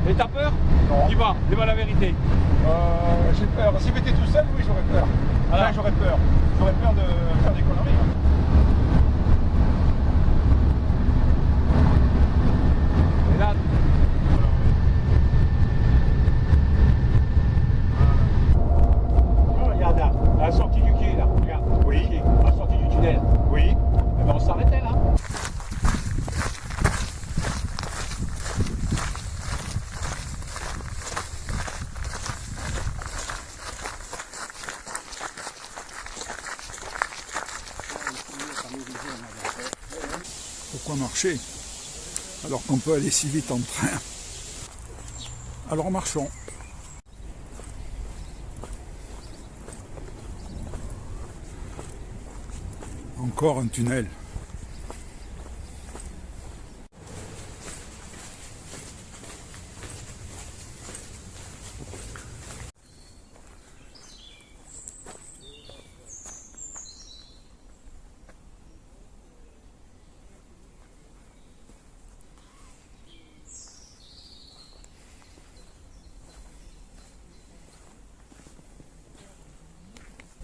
Et t'as peur? Non. Dis-moi la vérité. J'ai peur. Si j'étais tout seul, oui, j'aurais peur. Enfin, j'aurais peur. J'aurais peur de faire des conneries. Et là... Oh, regarde là, à la sortie du quai là. Regarde. Oui. À la sortie du tunnel. Oui. Eh ben, on s'arrêtait là. Pourquoi marcher alors qu'on peut aller si vite en train? Alors marchons. Encore un tunnel.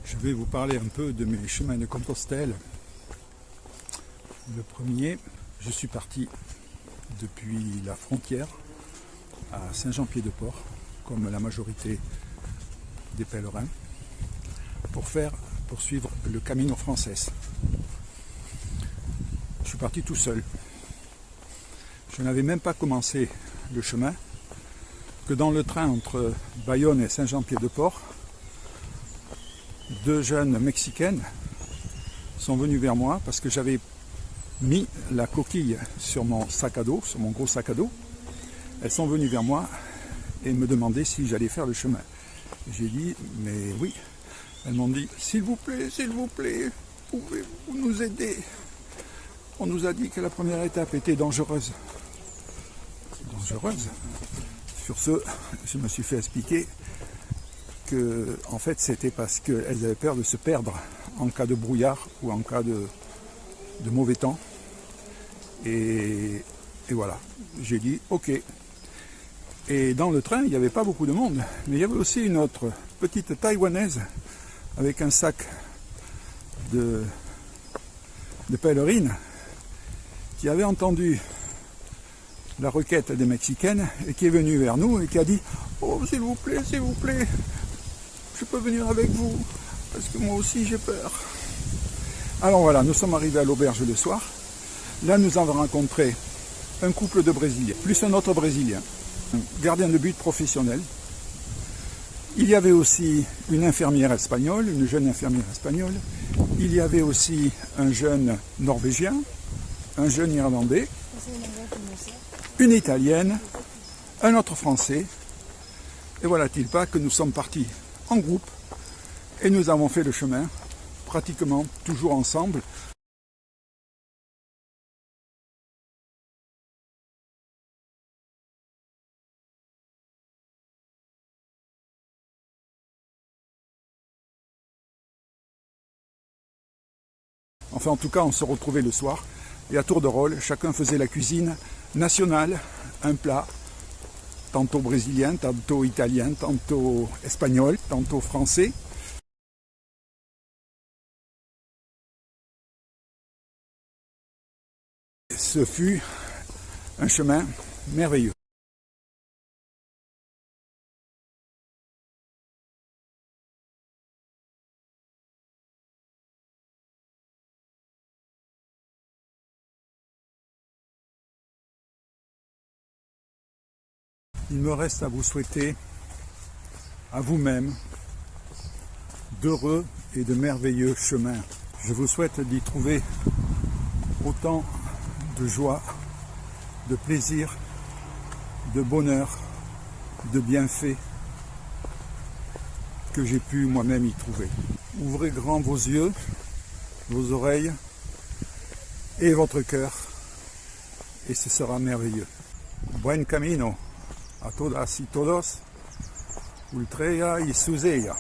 Je vais vous parler un peu de mes chemins de Compostelle. Le premier, je suis parti depuis la frontière à Saint-Jean-Pied-de-Port, comme la majorité des pèlerins, pour suivre le Camino Frances. Je suis parti tout seul. Je n'avais même pas commencé le chemin que dans le train entre Bayonne et Saint-Jean-Pied-de-Port, deux jeunes mexicaines sont venues vers moi parce que j'avais mis la coquille sur mon sac à dos, sur mon gros sac à dos. Elles sont venues vers moi et me demandaient si j'allais faire le chemin. J'ai dit, mais oui. Elles m'ont dit, s'il vous plaît, pouvez-vous nous aider? On nous a dit que la première étape était dangereuse. Dangereuse? Sur ce, je me suis fait expliquer que, en fait, c'était parce qu'elles avaient peur de se perdre en cas de brouillard ou en cas de mauvais temps. Et voilà, j'ai dit ok. Et dans le train, il n'y avait pas beaucoup de monde, mais il y avait aussi une autre petite taïwanaise avec un sac de pèlerines qui avait entendu la requête des Mexicaines et qui est venue vers nous et qui a dit « Oh, s'il vous plaît, je peux venir avec vous, parce que moi aussi j'ai peur. » Alors voilà, nous sommes arrivés à l'auberge le soir. Là, nous avons rencontré un couple de Brésiliens, plus un autre Brésilien, un gardien de but professionnel. Il y avait aussi une infirmière espagnole, une jeune infirmière espagnole. Il y avait aussi un jeune Norvégien, un jeune Irlandais, une Italienne, un autre Français. Et voilà-t-il pas que nous sommes partis en groupe et nous avons fait le chemin pratiquement toujours ensemble. Enfin, en tout cas, on se retrouvait le soir et à tour de rôle, chacun faisait la cuisine nationale, un plat, tantôt brésilien, tantôt italien, tantôt espagnol, tantôt français. Ce fut un chemin merveilleux. Il me reste à vous souhaiter, à vous-même, d'heureux et de merveilleux chemins. Je vous souhaite d'y trouver autant de joie, de plaisir, de bonheur, de bienfaits que j'ai pu moi-même y trouver. Ouvrez grand vos yeux, vos oreilles et votre cœur et ce sera merveilleux. Buen camino a todas y todos, ultreya y suseya.